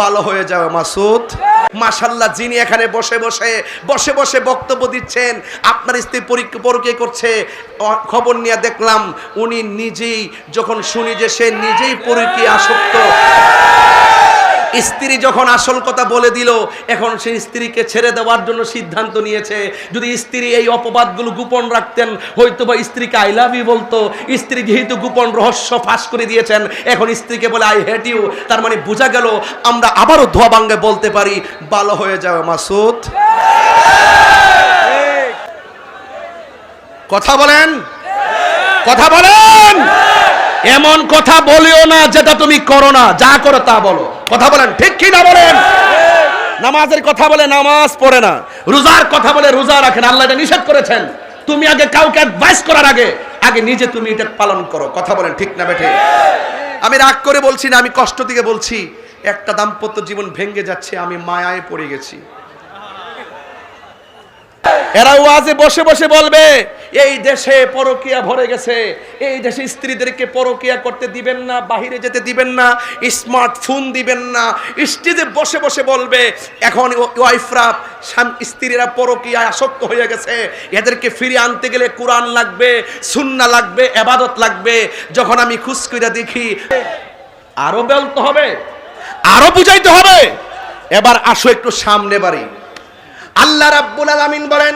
ভালো হয়ে যাবে মাসুদ। মাশাআল্লাহ, যিনি এখানে বসে বসে বক্তব্য দিচ্ছেন, আপনার স্ত্রী পরকীয়া করছে, খবর নিয়ে দেখলাম উনি নিজেই, যখন শুনি যে সে নিজেই পরকীয়া আসক্ত, স্ত্রী যখন আসল কথা বলে দিল, এখন সেই স্ত্রীকে ছেড়ে দেওয়ার জন্য সিদ্ধান্ত নিয়েছে। যদি স্ত্রী এই অপবাদগুলো গোপন রাখতেন, হয়তো বা স্ত্রীকে আই লাভ ইউ বলতো। স্ত্রী যেহেতু গোপন রহস্য ফাঁস করে দিয়েছেন, এখন স্ত্রীকে বলে আই হেট ইউ। তার মানে বোঝা গেল আমরা আবারও ধোয়া ভাঙ্গে বলতে পারি, ভালো হয়ে যাবে মাসুদ। কথা বলেন, কথা বলেন। এমন কথা বলিও না যেটা তুমি করো না, যা করো তা বলো। কথা বলেন, ঠিক কি না বলেন? নামাজের কথা বলে নামাজ পড়ে না, রোজার কথা বলে রোজা রাখেন। আল্লাহ এটা নিষেধ করেছেন। তুমি আগে কাউকে অ্যাডভাইস করার আগে নিজে তুমি এটা পালন করো। কথা বলেন, ঠিক না বেঠে? আমি রাগ করে বলছি না, আমি কষ্ট থেকে বলছি। একটা দাম্পত্য জীবন ভেঙে যাচ্ছে, আমি মায়ায় পড়ে গেছি। এরা ওয়াজে বসে বসে বলবে এই দেশে পরকীয়া ভরে গেছে, এই দেশে স্ত্রীদেরকে পরকীয়া করতে দিবেন না, বাহিরে যেতে দিবেন না, স্মার্টফোন দিবেন না। স্টেজে বসে বসে বলবে এখন ওয়াইফরা, স্ত্রীরা পরকীয়ায় আসক্ত হয়ে গেছে, এদেরকে ফিরিয়ে আনতে গেলে কোরআন লাগবে, সুন্নাহ লাগবে, ইবাদত লাগবে। যখন আমি খুশ করে দেখি, আরো বলতে হবে, আরো বুঝাইতে হবে। এবার আসো একটু সামনে বাড়ি। আল্লাহ রাব্বুল আলামিন বলেন,